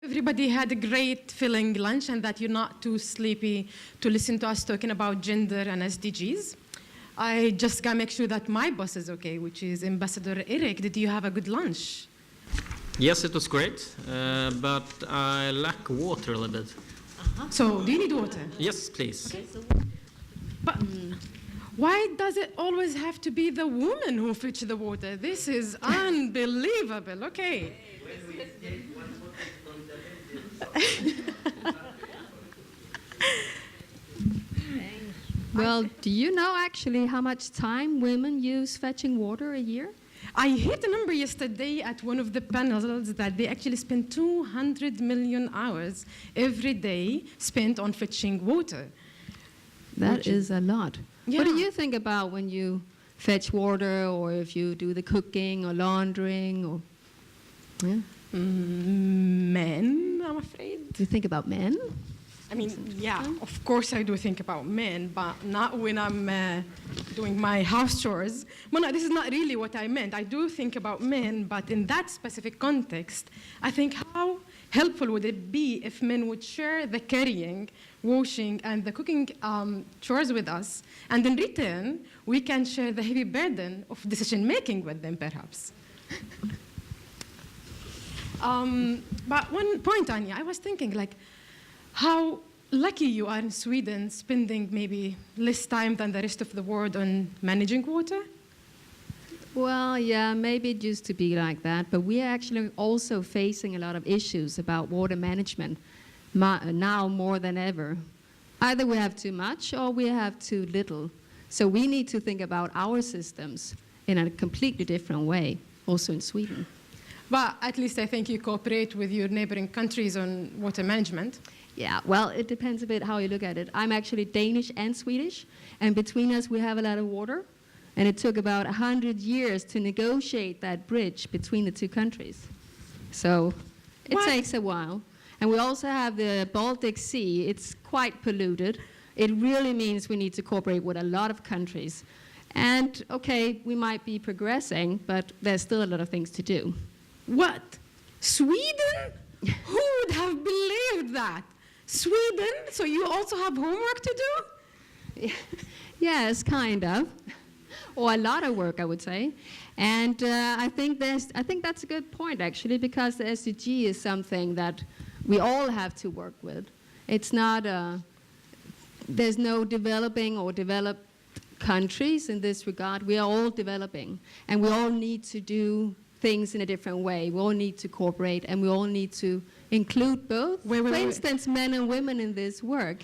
Everybody had a great filling lunch and that you're not too sleepy to listen to us talking about gender and SDGs. I just gotta make sure that my boss is okay, which is Ambassador Erik. Did you have a good lunch? Yes, it was great, but I lack water a little bit. So, do you need water? Yes, please. Okay. But why does it always have to be the woman who fetch the water? This is unbelievable. Okay. Well, do you know actually how much time women use fetching water a year? I hit a number yesterday at one of the panels that they actually spend 200 million hours every day spent on fetching water. That is a lot. Yeah. What do you think about when you fetch water, or if you do the cooking or laundering? Or Men, I'm afraid. Do you think about men? I mean, yeah, of course I do think about men, but not when I'm doing my house chores. Well, no, this is not really what I meant. I do think about men, but in that specific context, I think how helpful would it be if men would share the carrying, washing, and the cooking chores with us, and in return, we can share the heavy burden of decision-making with them, perhaps. But one point, Anya, I was thinking, like, how lucky you are in Sweden, spending maybe less time than the rest of the world on managing water? Well, yeah, maybe it used to be like that, but we are actually also facing a lot of issues about water management now more than ever. Either we have too much or we have too little. So we need to think about our systems in a completely different way, also in Sweden. But at least I think you cooperate with your neighboring countries on water management. Yeah, well, it depends a bit how you look at it. I'm actually Danish and Swedish, and between us we have a lot of water, and it took about 100 years to negotiate that bridge between the two countries. So it takes a while. And we also have the Baltic Sea. It's quite polluted. It really means we need to cooperate with a lot of countries. And, okay, we might be progressing, but there's still a lot of things to do. What? Sweden? Who would have believed that? Sweden? So you also have homework to do? Yes, kind of. Or a lot of work, I would say. And I think that's a good point, actually, because the SDG is something that we all have to work with. It's not there's no developing or developed countries in this regard. We are all developing, and we all need to do things in a different way. We all need to cooperate, and we all need to include both, for instance, men and women in this work.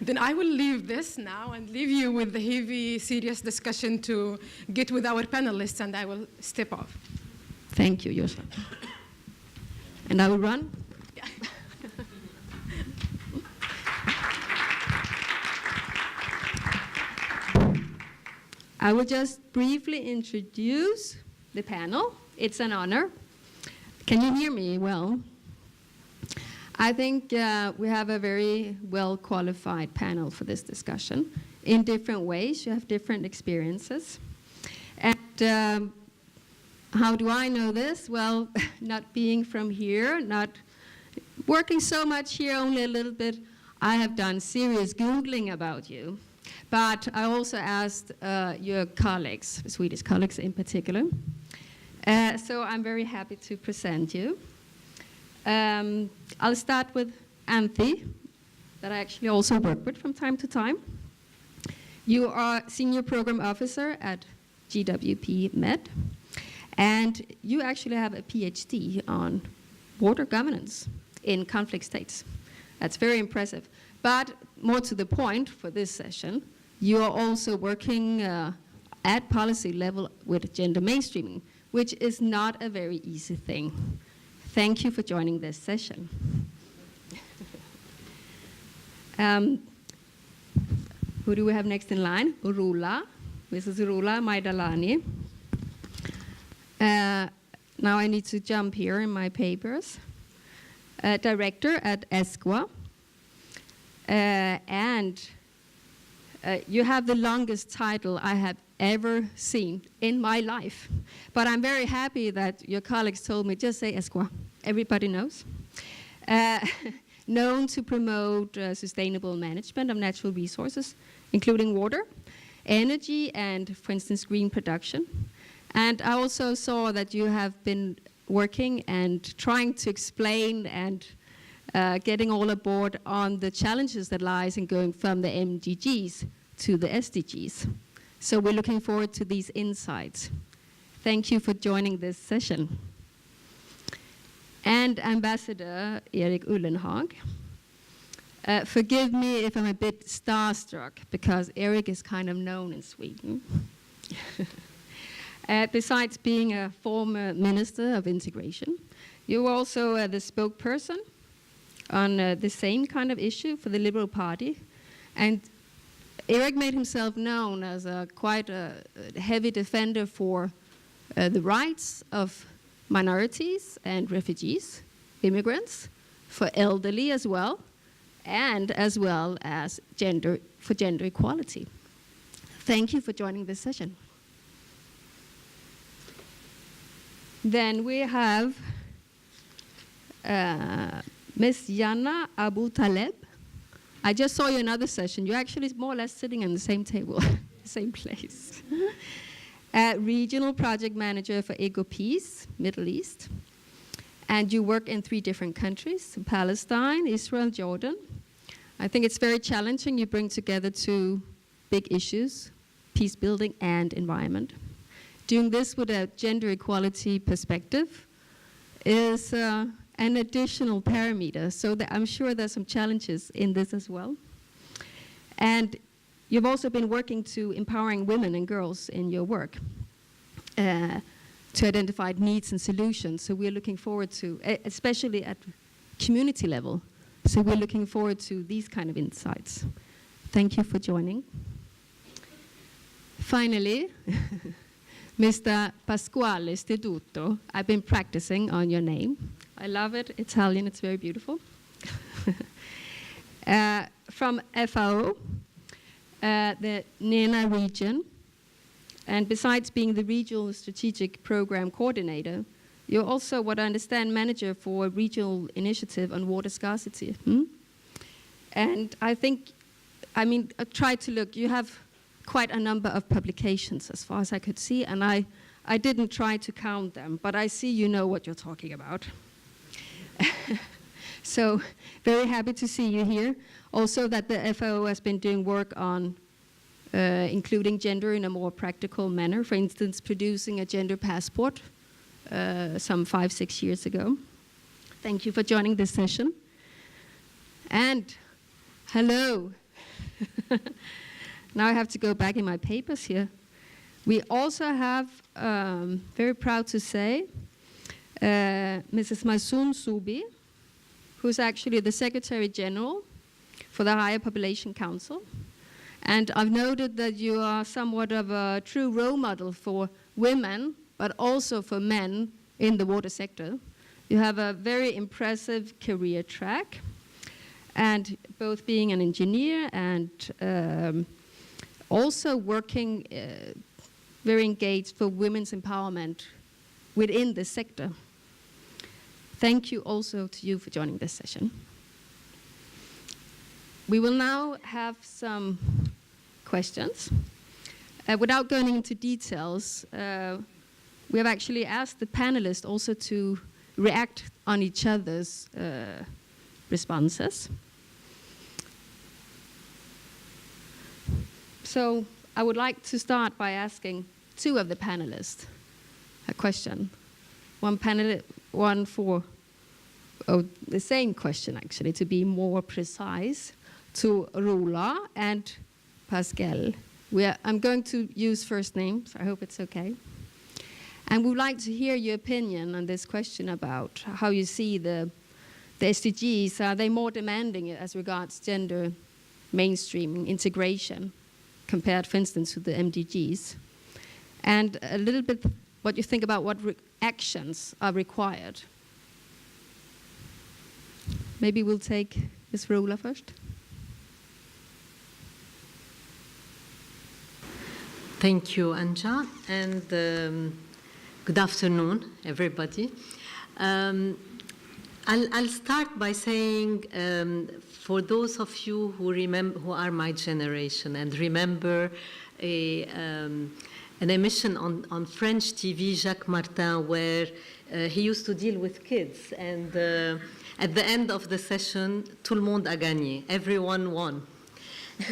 Then I will leave this now and leave you with the heavy, serious discussion to get with our panelists, and I will step off. Thank you, Yosha. And I will run. Yeah. I will just briefly introduce the panel. It's an honor. Can you hear me well? I think we have a very well-qualified panel for this discussion in different ways. You have different experiences. And how do I know this? Well, not being from here, not working so much here, only a little bit, I have done serious Googling about you. But I also asked your colleagues, Swedish colleagues in particular. So I'm very happy to present you. I'll start with Anthi, that I actually also work with from time to time. You are Senior Program Officer at GWP-Med, and you actually have a PhD on water governance in conflict states. That's very impressive. But more to the point for this session, you are also working at policy level with gender mainstreaming, which is not a very easy thing. Thank you for joining this session. Who do we have next in line? Roula. Mrs. Roula Majdalani. Now I need to jump here in my papers. Director at ESCWA. And you have the longest title I have ever seen in my life. But I'm very happy that your colleagues told me, just say ESCWA. Everybody knows. known to promote sustainable management of natural resources, including water, energy, and, for instance, green production. And I also saw that you have been working and trying to explain and getting all aboard on the challenges that lies in going from the MDGs to the SDGs. So we're looking forward to these insights. Thank you for joining this session. And Ambassador Erik Ullenhag. Forgive me if I'm a bit starstruck, because Erik is kind of known in Sweden. Besides being a former Minister of Integration, you were also the spokesperson on the same kind of issue for the Liberal Party. And Erik made himself known as quite a heavy defender for the rights of minorities and refugees, immigrants, for elderly as well, and as well as gender equality. Thank you for joining this session. Then we have Ms. Yana Abu Taleb. I just saw you in another session. You're actually more or less sitting on the same table, same place. Regional project manager for EcoPeace, Middle East. And you work in 3 different countries, Palestine, Israel, Jordan. I think it's very challenging. You bring together 2 big issues, peace building and environment. Doing this with a gender equality perspective is an additional parameter, so that I'm sure there's some challenges in this as well. And you've also been working to empowering women and girls in your work to identify needs and solutions. So we're looking forward to, especially at community level, so we're looking forward to these kind of insights. Thank you for joining. Finally, Mr. Pasquale Steduto, I've been practicing on your name. I love it, Italian, it's very beautiful. From FAO, the Yana region, and besides being the regional strategic program coordinator, you're also, what I understand, manager for a regional initiative on water scarcity. And I think, I tried to look, you have quite a number of publications as far as I could see, and I didn't try to count them, but I see you know what you're talking about. So very happy to see you here. Also that the FAO has been doing work on including gender in a more practical manner, for instance, producing a gender passport some 5-6 years ago. Thank you for joining this session. And hello. Now I have to go back in my papers here. We also have, very proud to say, Mrs. Maysoon Zoubi, who's actually the Secretary General for the Higher Population Council. And I've noted that you are somewhat of a true role model for women, but also for men in the water sector. You have a very impressive career track, and both being an engineer and also working very engaged for women's empowerment within the sector. Thank you also to you for joining this session. We will now have some questions. Without going into details, we have actually asked the panelists also to react on each other's responses. So I would like to start by asking 2 of the panelists a question. One for the same question, actually, to be more precise, to Roula and Pasquale. I'm going to use first names. I hope it's okay. And we would like to hear your opinion on this question about how you see the SDGs. Are they more demanding as regards gender mainstreaming, integration, compared, for instance, to the MDGs? And a little bit what you think about what actions are required. Maybe we'll take Ms. Roula first. Thank you, Anja, and good afternoon, everybody. I'll start by saying, for those of you who are my generation and remember an emission on French TV, Jacques Martin, where he used to deal with kids, and at the end of the session, tout le monde a gagné, everyone won.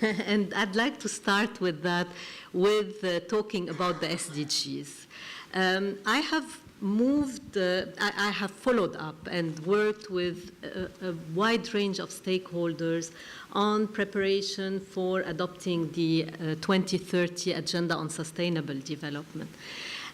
And I'd like to start with that, with talking about the SDGs. I have I have followed up and worked with a wide range of stakeholders on preparation for adopting the 2030 Agenda on Sustainable Development.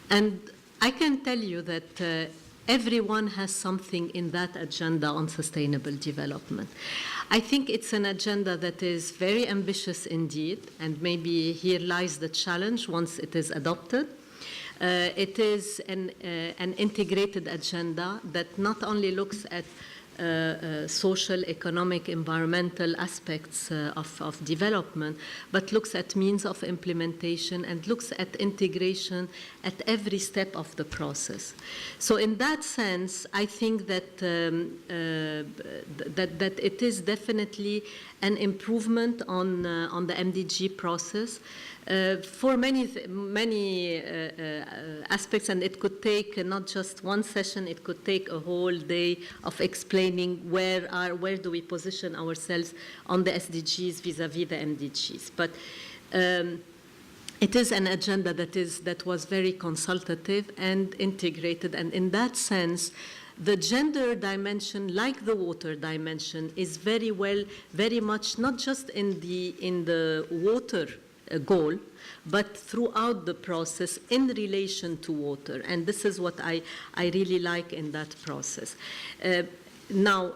And I can tell you that everyone has something in that agenda on sustainable development. I think it's an agenda that is very ambitious indeed, and maybe here lies the challenge once it is adopted. It is an integrated agenda that not only looks at social, economic, environmental aspects of development, but looks at means of implementation and looks at integration at every step of the process. So in that sense, I think that, that it is definitely an improvement on the MDG process. For many aspects, and it could take not just one session, it could take a whole day of explaining where do we position ourselves on the SDGs vis-à-vis the MDGs. But it is an agenda that was very consultative and integrated, and in that sense, the gender dimension, like the water dimension, is very much not just in the water goal, but throughout the process in relation to water. And this is what I really like in that process. Now,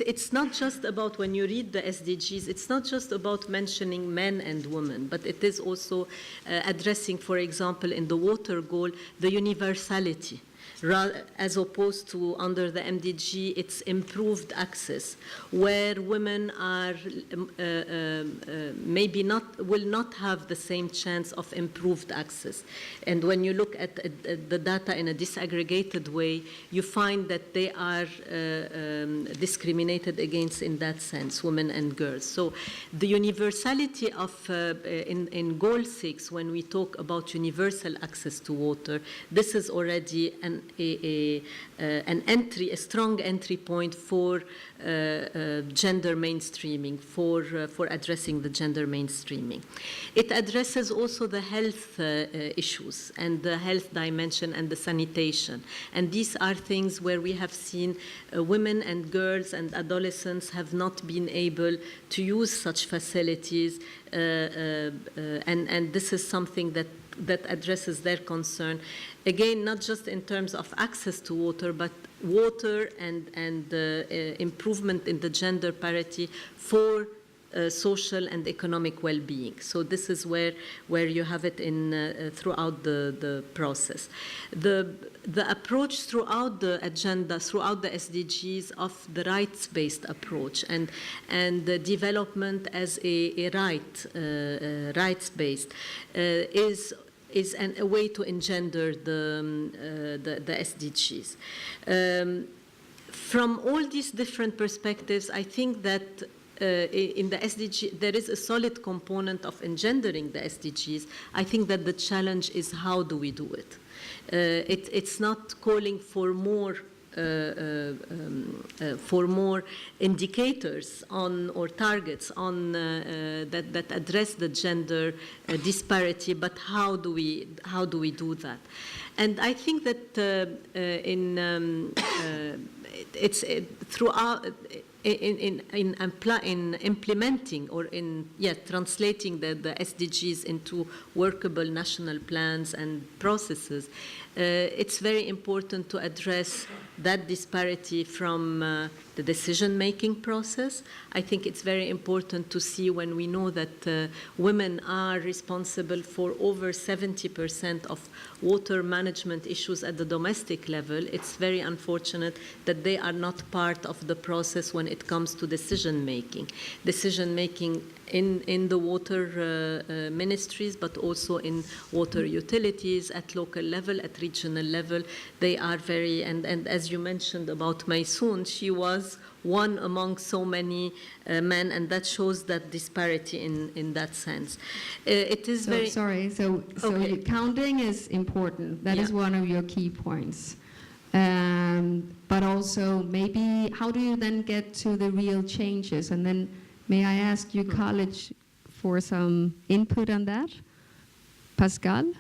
it's not just about, when you read the SDGs, it's not just about mentioning men and women, but it is also addressing, for example, in the water goal, the universality. As opposed to under the MDG, it's improved access, where women are will not have the same chance of improved access. And when you look at the data in a disaggregated way, you find that they are discriminated against in that sense, women and girls. So the universality of, in Goal 6, when we talk about universal access to water, this is already a strong entry point for gender mainstreaming, for addressing the gender mainstreaming. It addresses also the health issues and the health dimension and the sanitation. And these are things where we have seen women and girls and adolescents have not been able to use such facilities, and this is something that addresses their concern. Again, not just in terms of access to water, but water and improvement in the gender parity for social and economic well-being. So this is where you have it in throughout the process. The approach throughout the agenda, throughout the SDGs, of the rights-based approach and the development as a rights-based is a way to engender the SDGs. From all these different perspectives, I think that in the SDG, there is a solid component of engendering the SDGs. I think that the challenge is how do we do it? It's not calling for more indicators on or targets on that address the gender disparity, but how do we do that? And I think that throughout in implementing or translating the SDGs into workable national plans and processes, it's very important to address that disparity from the decision-making process. I think it's very important to see when we know that women are responsible for over 70% of water management issues at the domestic level. It's very unfortunate that they are not part of the process when it comes to decision-making. Decision-making in the water ministries, but also in water utilities at local level, at regional level. They are very, and as you mentioned about Maysoon, she was one among so many men, and that shows that disparity in that sense. It is very... Sorry, so okay. Counting is important. That is one of your key points. But also, maybe, how do you then get to the real changes? And then, may I ask your college for some input on that? Pasquale?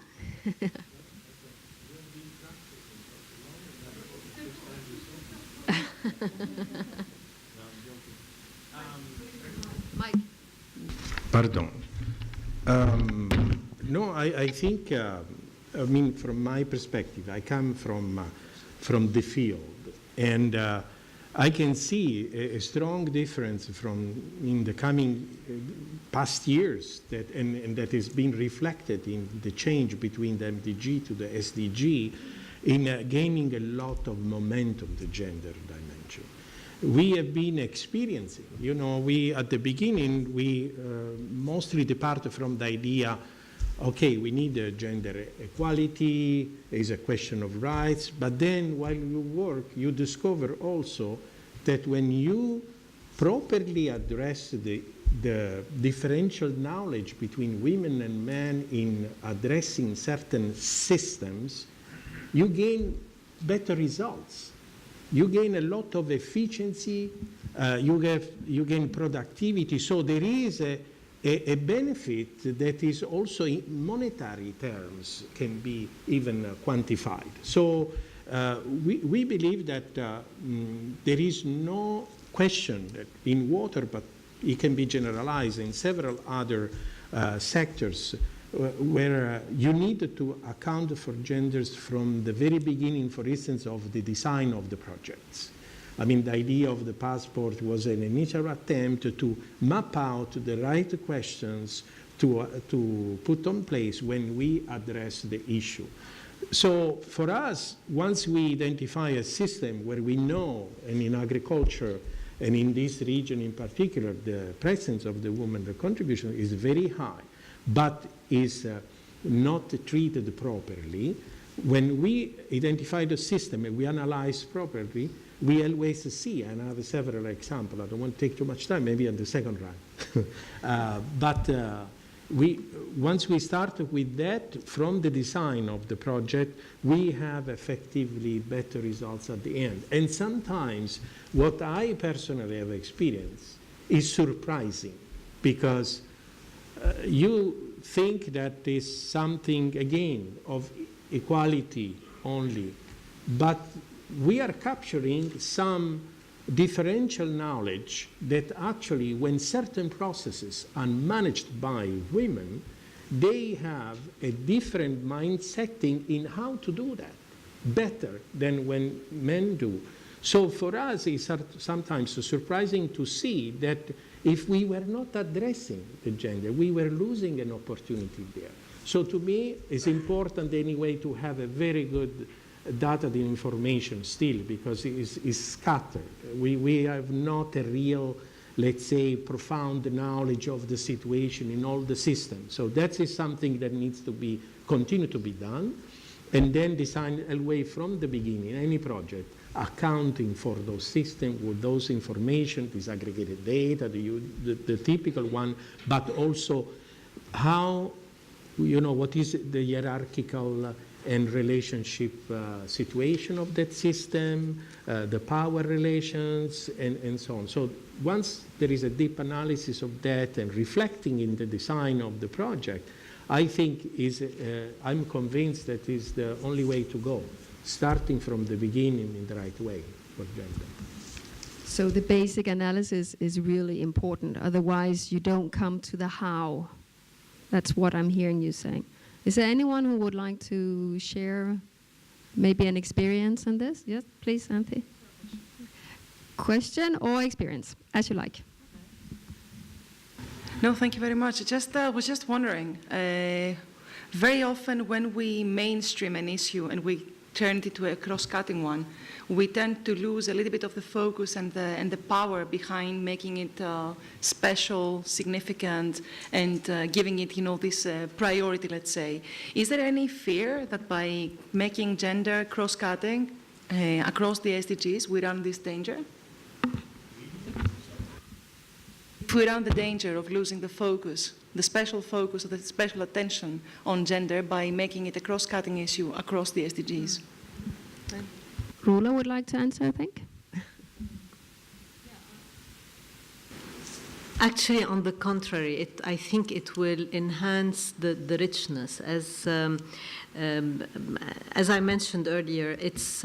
Mike. Pardon. No, I think, I mean, from my perspective, I come from the field, and I can see a strong difference in the coming past years and that is being reflected in the change between the MDG to the SDG in gaining a lot of momentum, the gender dimension. We have been experiencing, you know, at the beginning, we mostly departed from the idea, okay, we need gender equality, is a question of rights, but then while you work, you discover also that when you properly address the differential knowledge between women and men in addressing certain systems, you gain better results. You gain a lot of efficiency, you gain productivity, so there is a benefit that is also in monetary terms can be even quantified. So we believe that there is no question that in water, but it can be generalized in several other sectors where you need to account for genders from the very beginning, for instance, of the design of the projects. I mean, the idea of the passport was an initial attempt to map out the right questions to put on place when we address the issue. So for us, once we identify a system where we know, and in agriculture, and in this region in particular, the presence of the woman, the contribution is very high, but is not treated properly. When we identify the system and we analyze properly, we always see, and I have several examples, I don't want to take too much time, maybe on the second round. But once we start with that, from the design of the project, we have effectively better results at the end. And sometimes what I personally have experienced is surprising, because you think that is something, again, of equality only, but we are capturing some differential knowledge that actually, when certain processes are managed by women, they have a different mindsetting in how to do that better than when men do. So for us, it's sometimes surprising to see that if we were not addressing the gender, we were losing an opportunity there. So to me, it's important anyway to have a very good data and information still, because it's scattered. We have not a real, let's say, profound knowledge of the situation in all the systems. So that is something that needs to be continue to be done, and then design away from the beginning, any project, accounting for those systems with those information, disaggregated data, the typical one, but also how, you know, what is the hierarchical and relationship situation of that system, the power relations, and so on. So once there is a deep analysis of that and reflecting in the design of the project, I think I'm convinced that is the only way to go, starting from the beginning in the right way for gender. So the basic analysis is really important. Otherwise, you don't come to the how. That's what I'm hearing you saying. Is there anyone who would like to share maybe an experience on this? Yes, please, Anthi. Question or experience, as you like. No, thank you very much. I was just wondering, very often when we mainstream an issue and we turn it into a cross-cutting one, we tend to lose a little bit of the focus and the power behind making it special, significant, and giving it, this priority, let's say. Is there any fear that by making gender cross-cutting across the SDGs, we run this danger? If we run the danger of losing the focus, the special focus, or the special attention on gender by making it a cross-cutting issue across the SDGs? Roula would like to answer, I think. Actually, on the contrary, I think it will enhance the richness. As I mentioned earlier, it's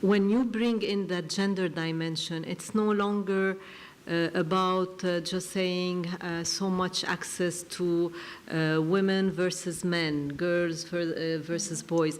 when you bring in that gender dimension, it's no longer about just saying so much access to women versus men, girls versus boys.